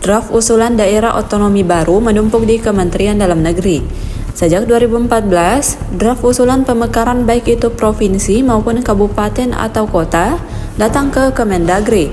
Draft usulan daerah otonomi baru menumpuk di Kementerian Dalam Negeri. Sejak 2014, draft usulan pemekaran baik itu provinsi maupun kabupaten atau kota datang ke Kemendagri.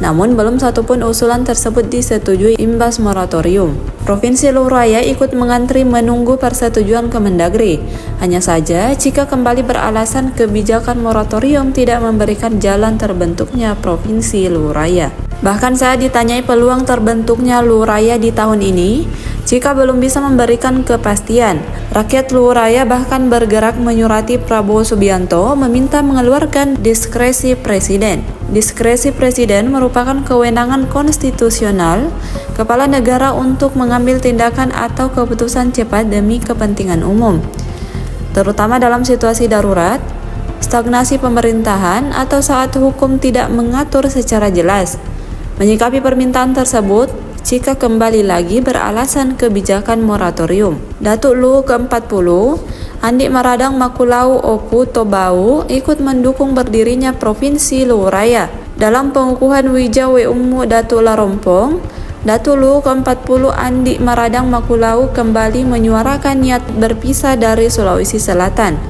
Namun belum satupun usulan tersebut disetujui imbas moratorium. Provinsi Luwu Raya ikut mengantri menunggu persetujuan Kemendagri. Hanya saja jika kembali beralasan kebijakan moratorium tidak memberikan jalan terbentuknya Provinsi Luwu Raya. Bahkan saat ditanyai peluang terbentuknya Luwu Raya di tahun ini, jika belum bisa memberikan kepastian, rakyat Luwu Raya bahkan bergerak menyurati Prabowo Subianto meminta mengeluarkan diskresi presiden. Diskresi presiden merupakan kewenangan konstitusional kepala negara untuk mengambil tindakan atau keputusan cepat demi kepentingan umum, terutama dalam situasi darurat, stagnasi pemerintahan, atau saat hukum tidak mengatur secara jelas. Menyikapi permintaan tersebut, jika kembali lagi beralasan kebijakan moratorium, Datuk Luwu ke-40, Andi Maradang Makulau Opu Tobau ikut mendukung berdirinya Provinsi Luwu Raya. Dalam pengukuhan Wija Weumu Datuk Larompong, Datuk Luwu ke-40 Andi Maradang Makulau kembali menyuarakan niat berpisah dari Sulawesi Selatan.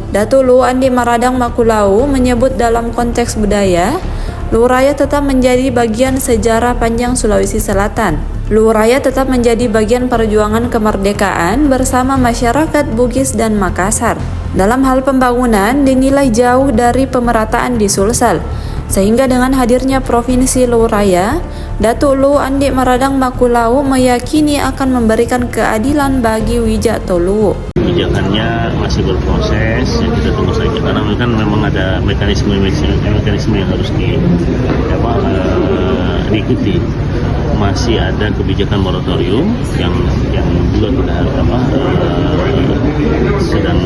Datuk Luwu Andi Maradang Makulau menyebut dalam konteks budaya, Luwu Raya tetap menjadi bagian sejarah panjang Sulawesi Selatan. Luwu Raya tetap menjadi bagian perjuangan kemerdekaan bersama masyarakat Bugis dan Makassar. Dalam hal pembangunan dinilai jauh dari pemerataan di Sulsel, sehingga dengan hadirnya Provinsi Luwu Raya, Datuk Luwu Andi Maradang Makulau meyakini akan memberikan keadilan bagi Wijato Luwu. Kebijakannya masih berproses, ya kita tunggu saja karena kan memang ada mekanisme yang harus diikuti. Masih ada kebijakan moratorium yang juga kita sedang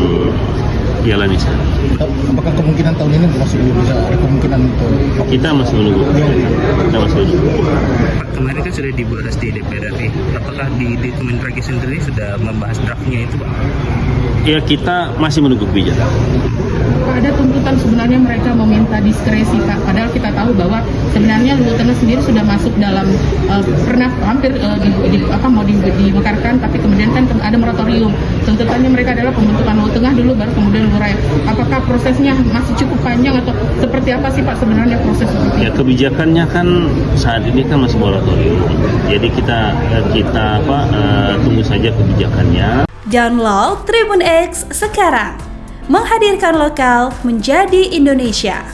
jalani sekarang. Apakah kemungkinan tahun ini masih bisa ada kemungkinan untuk? Kita masih menunggu. Kemarin kan sudah dibahas di DPR RI. Apakah di Kemendagri sendiri sudah membahas draftnya itu, Pak? Ya, kita masih menunggu kebijakan. Pak, ada tuntutan sebenarnya mereka meminta diskresi, Pak. Padahal kita tahu bahwa sebenarnya Luwu Tengah sendiri sudah masuk dalam pernah hampir mau dimekarkan, tapi kemudian kan ada moratorium. Tuntutannya mereka adalah pembentukan Luwu Tengah dulu, baru kemudian Luwu Raya. Apakah prosesnya masih cukup panjang atau seperti apa sih, Pak, sebenarnya proses seperti itu? Ya, kebijakannya kan saat ini kan masih moratorium. Jadi kita tunggu saja kebijakannya. Download Tribun X sekarang, menghadirkan lokal menjadi Indonesia.